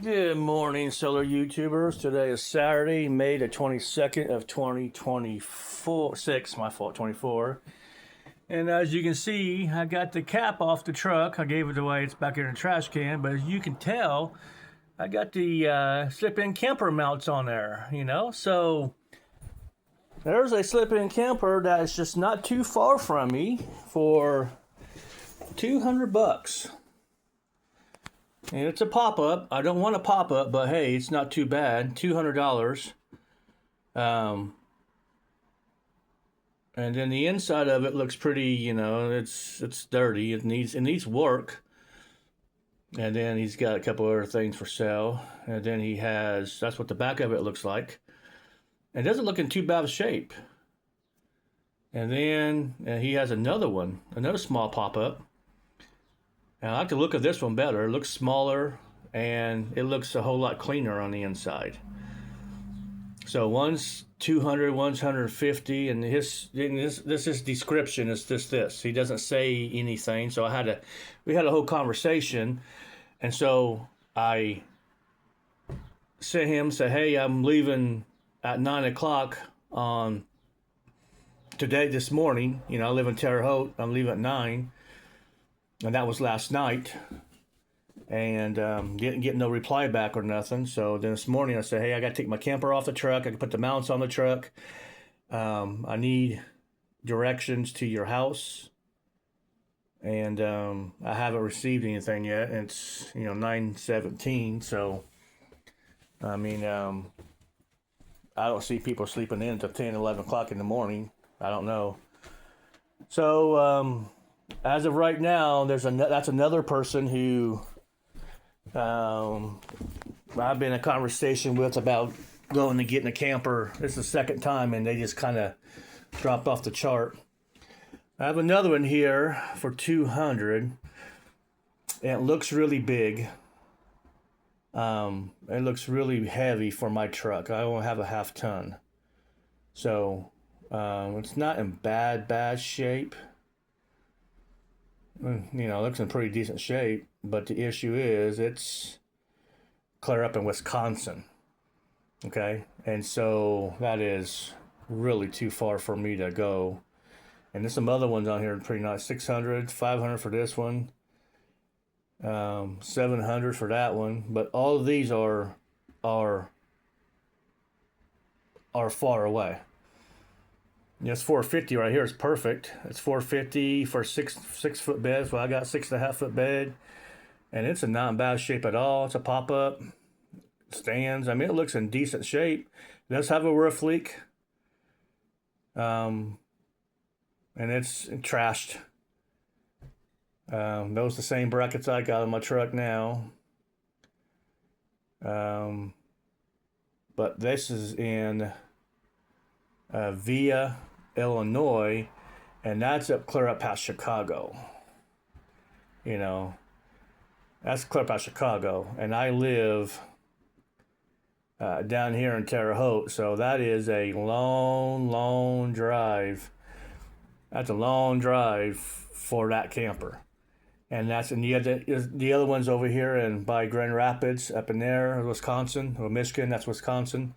Good morning, solar YouTubers. Today is Saturday, May the 22nd of 2024. 24. And as you can see, I got the cap off the truck. I gave it away. It's back in the trash can. But as you can tell, I got the slip-in camper mounts on there, So there's a slip-in camper that is just not too far from me for $200. And it's a pop-up. I don't want a pop-up, but hey, it's not too bad. $200. And then the inside of it looks pretty, it's dirty. It needs work. And then he's got a couple other things for sale. And then that's what the back of it looks like. It doesn't look in too bad of shape. And then he has another small pop-up. And I like the look of this one better. It looks smaller and it looks a whole lot cleaner on the inside. So one's 200, one's 150, and this description is this. He doesn't say anything, so we had a whole conversation, and so I sent him, say, hey, I'm leaving at 9 o'clock on this morning. I live in Terre Haute. I'm leaving at 9. And that was last night, and didn't get no reply back or nothing. So then this morning I said, hey, I got to take my camper off the truck. I can put the mounts on the truck. I need directions to your house. And I haven't received anything yet. It's, 9:17. So, I mean, I don't see people sleeping in until 10, 11 o'clock in the morning. I don't know. So, as of right now, that's another person who I've been in a conversation with about going to getting a camper. This is the second time, and they just kind of dropped off the chart. I have another one here for $200, and it looks really big. It looks really heavy for my truck. I only have a half ton, so it's not in bad shape. It looks in pretty decent shape, but the issue is it's clear up in Wisconsin. Okay, and so that is really too far for me to go. And there's some other ones on here pretty nice. 600, 500 for this one, 700 for that one. But all of these are far away. It's 450 right here. It's perfect. It's 450 for six foot bed. So I got 6.5 foot bed, and it's in not bad shape at all. It's a pop up. Stands. I mean, it looks in decent shape. It does have a roof leak. And it's trashed. Those the same brackets I got on my truck now. But this is in Via, Illinois, and that's clear up past Chicago. That's clear past Chicago, and I live down here in Terre Haute, so that is a long drive. That's a long drive for that camper, and the other one's over here and by Grand Rapids, up in there, Wisconsin or Michigan. That's Wisconsin.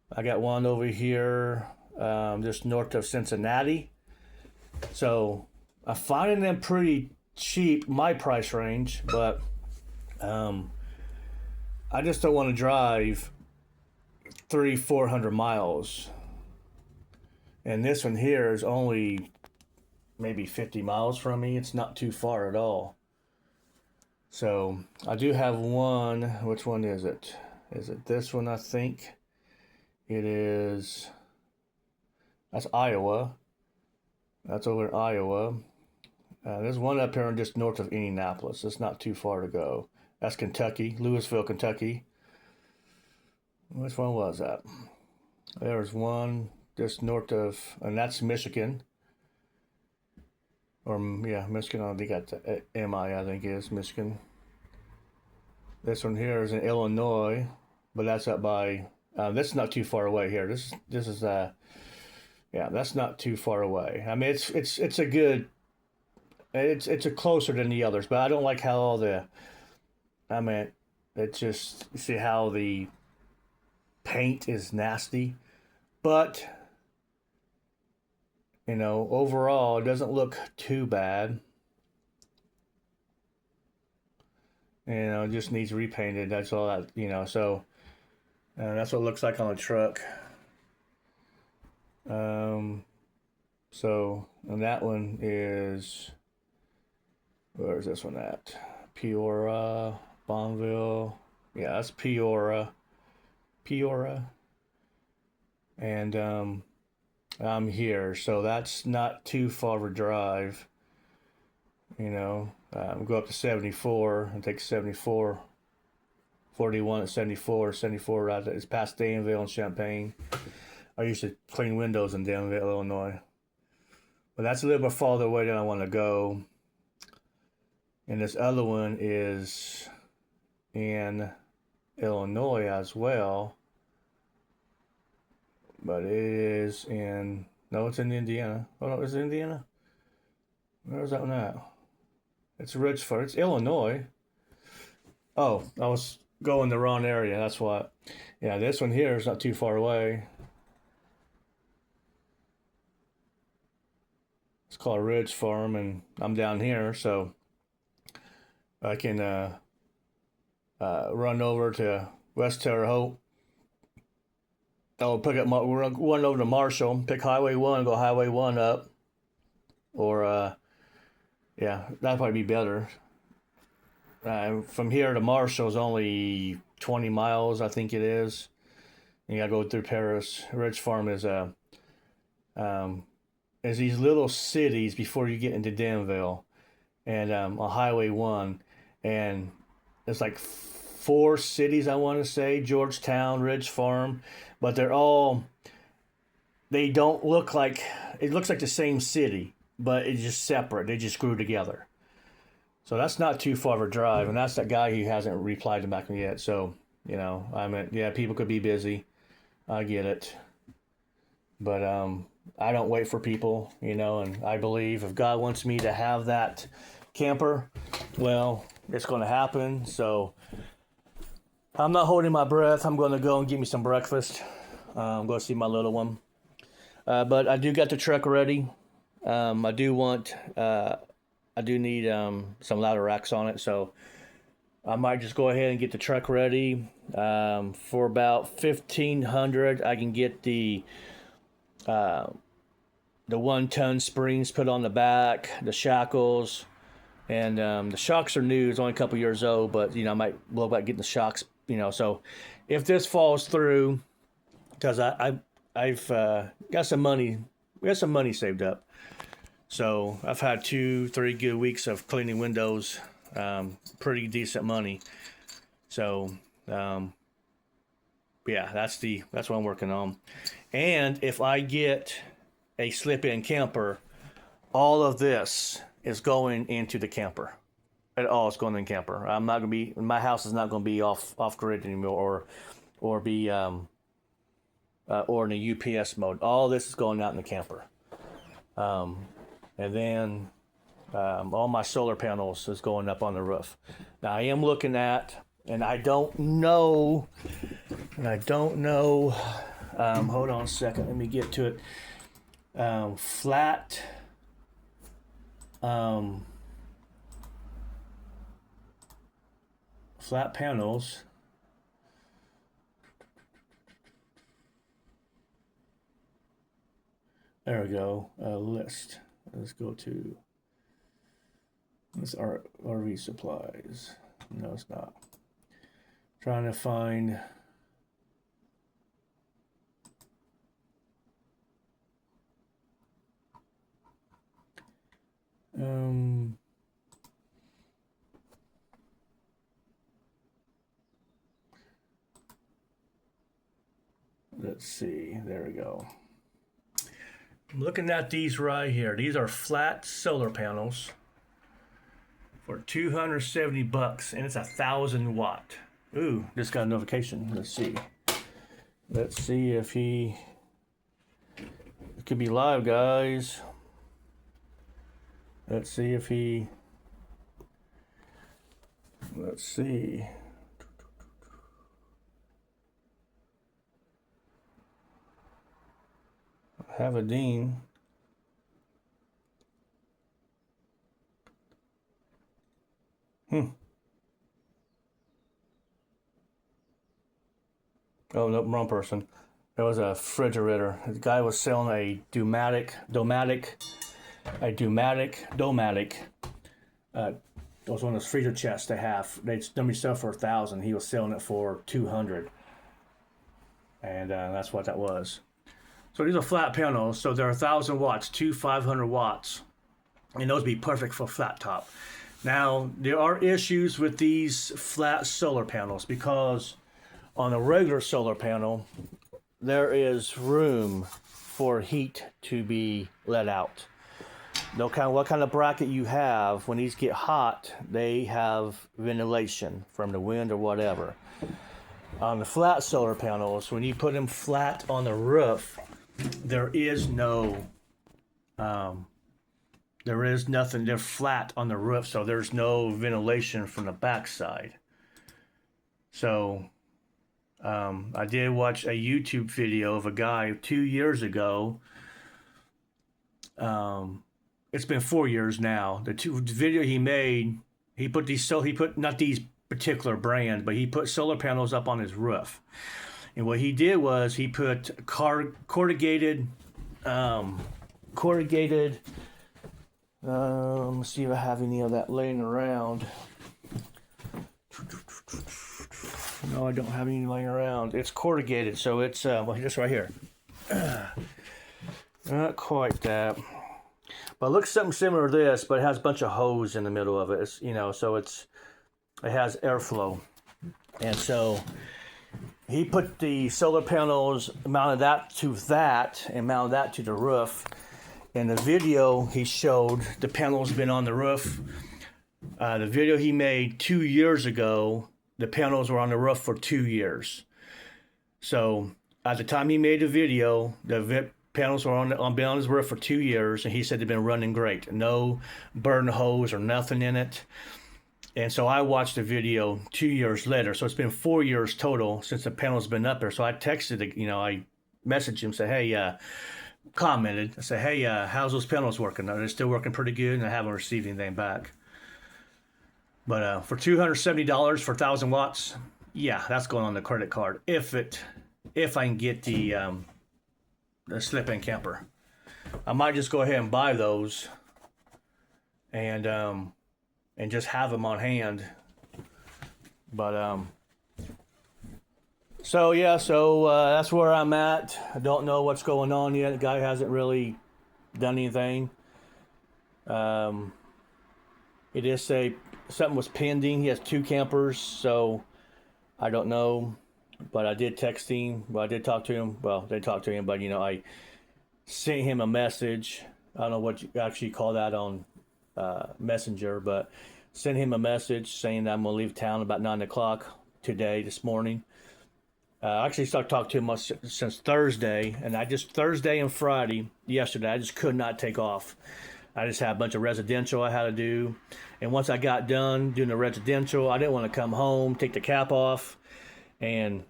I got one over here just north of Cincinnati. So I'm finding them pretty cheap, my price range, but I just don't want to drive 300-400 miles. And this one here is only maybe 50 miles from me. It's not too far at all. So I do have one. Which one is it? Is it this one, I think? It is. That's Iowa. That's over in Iowa. There's one up here just north of Indianapolis. It's not too far to go. That's Kentucky, Louisville, Kentucky. Which one was that? There's one just north of, and that's Michigan. Or, yeah, Michigan. I think that's MI, I think is Michigan. This one here is in Illinois, but that's up by, this is not too far away here. This is, yeah, that's not too far away. I mean, it's a good, it's a closer than the others, but I don't like how all the I mean, it just, you see how the paint is nasty. But, overall, it doesn't look too bad. It just needs repainted. That's all that. So that's what it looks like on the truck. And that one is, where is this one at? Peoria, Bonneville. Yeah, that's Peoria. Peoria. And I'm here, so that's not too far of a drive. Go up to 74 and take 74, 41 at 74, 74 right. It's past Danville and Champaign. I used to clean windows in Danville, Illinois. But that's a little bit farther away than I want to go. And this other one is in Illinois as well. But it is in, no, it's in Indiana. Oh, no, is it Indiana? Where's that one at? It's Richford. It's Illinois. Oh, I was going the wrong area. That's what. Yeah, this one here is not too far away. It's called Ridge Farm, and I'm down here, so I can run over to West Terre Haute. I'll pick up we're run over to Marshall, pick Highway 1, go Highway 1 up. Or, yeah, that'd probably be better. From here to Marshall is only 20 miles, I think it is. You gotta go through Paris. Ridge Farm is these little cities before you get into Danville, and on Highway 1, and it's like 4 cities, I want to say: Georgetown, Ridge Farm, but they don't look like, it looks like the same city, but it's just separate. They just grew together. So that's not too far of a drive, and that's that guy who hasn't replied to back yet. So, yeah, people could be busy. I get it. But I don't wait for people, and I believe if God wants me to have that camper, well, it's going to happen. So I'm not holding my breath. I'm going to go and get me some breakfast. I'm going to see my little one. But I do got the truck ready. I do need some ladder racks on it, so I might just go ahead and get the truck ready. For about $1,500, I can get the 1-ton springs put on the back, the shackles, and the shocks are new. It's only a couple years old, but I might look about getting the shocks. So if this falls through, because I've got some money, we got some money saved up. So I've had 2-3 good weeks of cleaning windows, pretty decent money. So yeah, that's what I'm working on. And if I get a slip-in camper, all of this is going into the camper. It's going in the camper. My house is not going to be off grid anymore, or be or in a UPS mode. All this is going out in the camper. And then all my solar panels is going up on the roof. Now I am looking at, and I don't know. Hold on a second. Let me get to it. Flat. Flat panels. There we go. List. Let's go to this RV supplies. No, it's not. Trying to find. Let's see. There we go. I'm looking at these right here. These are flat solar panels for $270, and it's 1,000 watt. Ooh, just got a notification. Let's see. Let's see if it could be live, guys. Let's see if he. Let's see. Havadine. Oh, no, wrong person. There was a refrigerator. The guy was selling a Domatic. It was one of those freezer chests they have. They normally sell for $1,000. He was selling it for $200, and that's what that was. So these are flat panels. So they're 1,000 watts, two 500 watts, and those would be perfect for flat top. Now there are issues with these flat solar panels because on a regular solar panel, there is room for heat to be let out. No kind of what kind of bracket you have, when these get hot, they have ventilation from the wind or whatever. On the flat solar panels, when you put them flat on the roof, there is no, there is nothing. They're flat on the roof, so there's no ventilation from the backside. So I did watch a YouTube video of a guy 2 years ago. It's been 4 years now. The video he made, he put not these particular brand, but he put solar panels up on his roof. And what he did was he put corrugated. Let's see if I have any of that laying around. No, I don't have any laying around. It's corrugated, so it's well, just right here. Not quite that, but it looks something similar to this, but it has a bunch of hose in the middle of it. It's, so it has airflow, and so he put the solar panels, mounted that to that, and mounted that to the roof. In the video, he showed the panels been on the roof. The video he made 2 years ago, the panels were on the roof for 2 years. So at the time he made the video, the panels were been on his roof for 2 years, and he said they've been running great. No burn hose or nothing in it. And so I watched the video 2 years later. So it's been 4 years total since the panel's been up there. So I texted, I messaged him, said, hey, commented. I said, hey, how's those panels working? Are they still working pretty good? And I haven't received anything back. But for $270 for 1,000 watts, yeah, that's going on the credit card. If I can get the slip-in camper, I might just go ahead and buy those, and just have them on hand. But so that's where I'm at. I don't know what's going on yet. The guy hasn't really done anything. It is say something was pending. He has 2 campers, so I don't know. But I did text him. Well, I did talk to him. Well, they talked to him, but I sent him a message. I don't know what you actually call that on Messenger, but sent him a message saying that I'm gonna leave town about 9 o'clock this morning. I actually started talking to him since Thursday, and Thursday and Friday, yesterday, I just could not take off. I just had a bunch of residential I had to do. And once I got done doing the residential, I didn't want to come home, take the cap off, and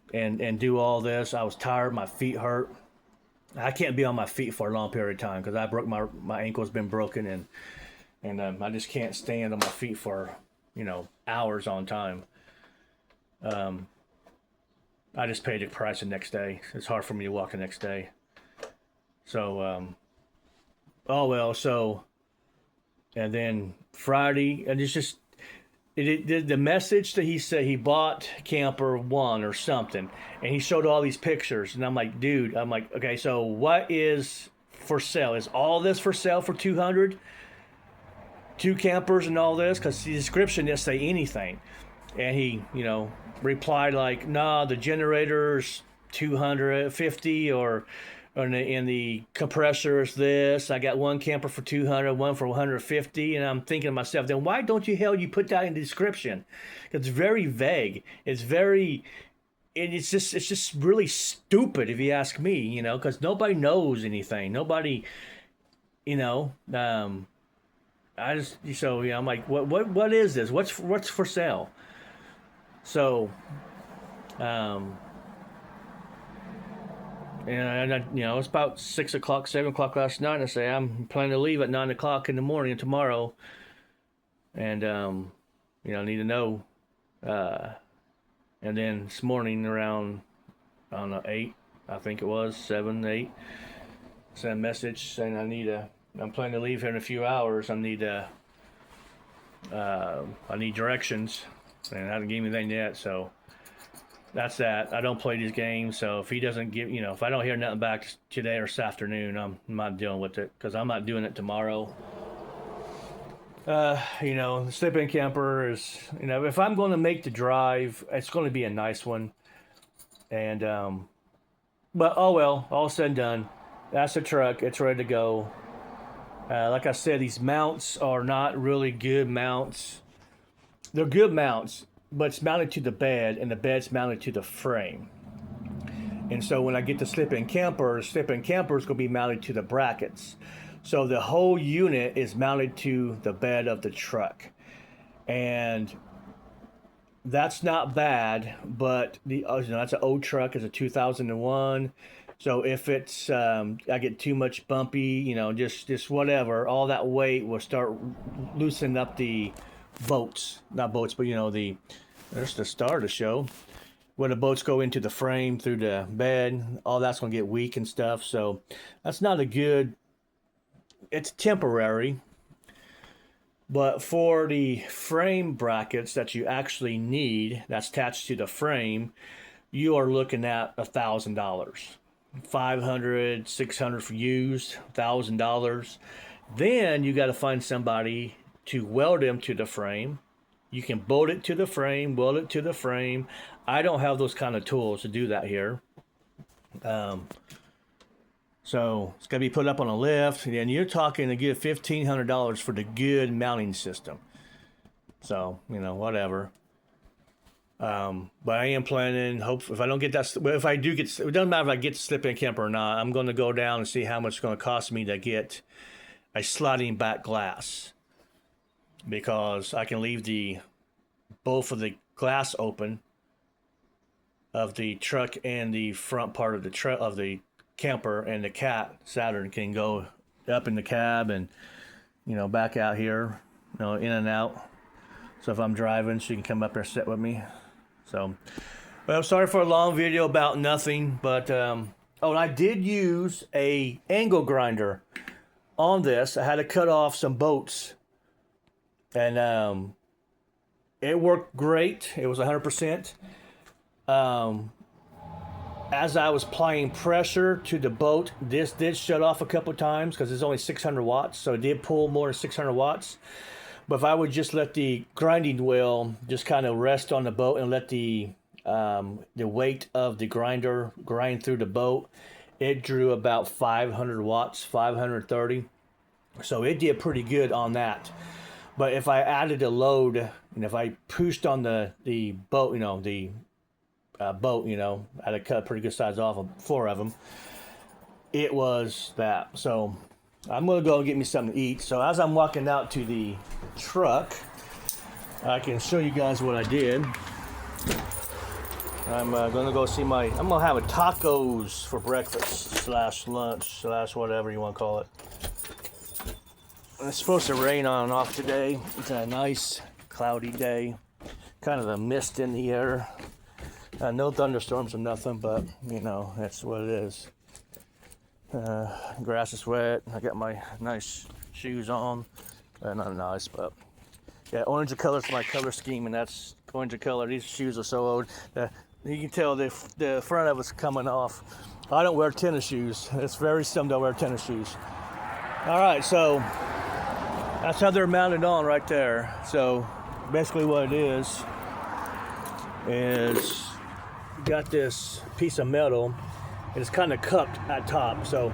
do all this. I was tired, my feet hurt. I can't be on my feet for a long period of time because I broke my ankle's been broken, and I just can't stand on my feet for hours on time. I just paid the price the next day. It's hard for me to walk the next day. So and then Friday, and it's just the message that he said he bought camper 1 or something, and he showed all these pictures, and I'm like, dude, okay, so what is for sale? Is all this for sale for 200? 2 campers and all this? Because the description didn't say anything, and he replied like, nah, the generator's 250, or in the compressor is this. I got 1 camper for 200, 1 for 150, and I'm thinking to myself, then why don't you put that in the description? It's very vague. It's just really stupid if you ask me, because nobody knows anything. Nobody, I'm like, what is this? What's for sale? So, and I, you know, it's about 6 o'clock, 7 o'clock last night. And I say I'm planning to leave at 9 o'clock in the morning tomorrow, and you know, I need to know. Uh, and then this morning around, I don't know, 8, I think it was 7, 8, sent a message saying I'm planning to leave here in a few hours. I need directions, and I haven't given me anything yet. So that's that. I don't play these games, so if he doesn't give, you know, if I don't hear nothing back today or this afternoon, I'm not dealing with it because I'm not doing it tomorrow. You know, the sleeping camper is, you know, if I'm going to make the drive, it's going to be a nice one. And, but oh well, all said and done. That's the truck. It's ready to go. Like I said, these mounts are not really good mounts. They're good mounts, but it's mounted to the bed, and the bed's mounted to the frame. And so when I get the slip-in camper is going to be mounted to the brackets. So the whole unit is mounted to the bed of the truck. And that's not bad, but you know, that's an old truck. It's a 2001. So if it's I get too much bumpy, you know, just whatever, all that weight will start loosening up the boats. Not boats, but you know, there's the star of the show. When the boats go into the frame through the bed, all that's going to get weak and stuff. So that's not a good, it's temporary. But for the frame brackets that you actually need, that's attached to the frame, you are looking at $1,000. $500, $600 for used, $1,000. Then you got to find somebody to weld them to the frame. You can bolt it to the frame, weld it to the frame. I don't have those kind of tools to do that here. So it's going to be put up on a lift, and you're talking to get $1,500 for the good mounting system. So, you know, whatever. But I am planning, hope if I don't get that, if I do get, it doesn't matter if I get the slip-in camper or not, I'm going to go down and see how much it's going to cost me to get a sliding back glass. Because I can leave both of the glass open of the truck and the front part of the camper, and the cat Saturn can go up in the cab and, you know, back out here, you know, in and out. So if I'm driving, she can come up there and sit with me. So, well, I'm sorry for a long video about nothing, but and I did use a angle grinder on this. I had to cut off some bolts, and it worked great. It was 100%. As I was applying pressure to the bolt, this did shut off a couple of times because it's only 600 watts, so it did pull more than 600 watts. But if I would just let the grinding wheel just kind of rest on the boat and let the weight of the grinder grind through the boat, it drew about 500 watts, 530. So it did pretty good on that. But if I added a load, and if I pushed on the boat, you know, the boat, you know, I had to cut a pretty good size off of 4 of them. It was that. So I'm going to go and get me something to eat. So as I'm walking out to the truck, I can show you guys what I did. I'm going to go see I'm going to have a tacos for breakfast / lunch / whatever you want to call it. It's supposed to rain on and off today. It's a nice cloudy day. Kind of a mist in the air. No thunderstorms or nothing, but, you know, that's what it is. Grass is wet. I got my nice shoes on. Not nice, but yeah, orange color is my color scheme, and that's orange color. These shoes are so old. You can tell the front of it's coming off. I don't wear tennis shoes. It's very seldom I wear tennis shoes. All right, so that's how they're mounted on right there. So basically what it is you got this piece of metal. It's kind of cupped at top, so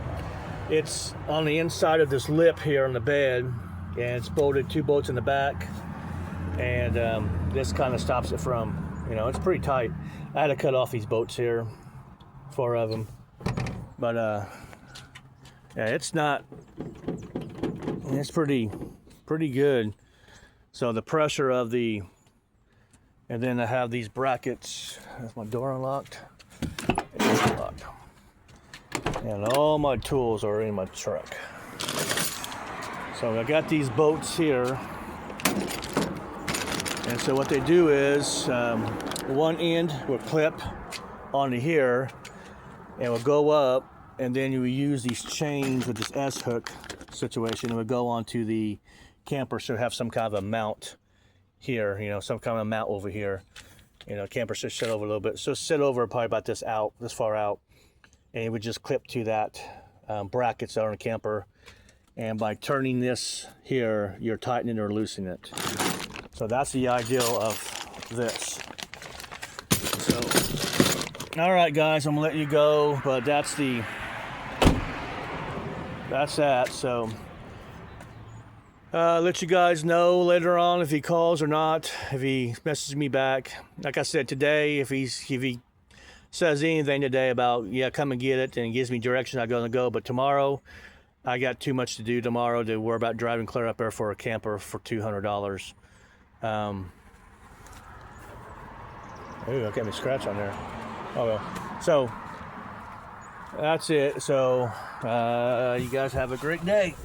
it's on the inside of this lip here on the bed, and it's bolted 2 bolts in the back, and this kind of stops it from, you know, it's pretty tight. I had to cut off these bolts here, 4 of them, but yeah, it's pretty good. So the pressure of the And then I have these brackets. Is my door unlocked? It's unlocked. And all my tools are in my truck. So I got these bolts here. And so what they do is one end will clip onto here and will go up, and then you will use these chains with this S-hook situation. It would go onto the camper, so have some kind of a mount here, you know, some kind of a mount over here. You know, camper should sit over a little bit. So sit over probably about this far out, and it would just clip to that brackets that are in the camper. And by turning this here, you're tightening or loosening it. So that's the ideal of this. So, all right, guys, I'm gonna let you go, but that's that. So, let you guys know later on if he calls or not, if he messages me back. Like I said today, if he says anything today about, yeah, come and get it, and gives me direction, I'm gonna go. But tomorrow, I got too much to do tomorrow to worry about driving clear up there for a camper for $200. Ooh, I got me a scratch on there. Oh well. So that's it. So you guys have a great day.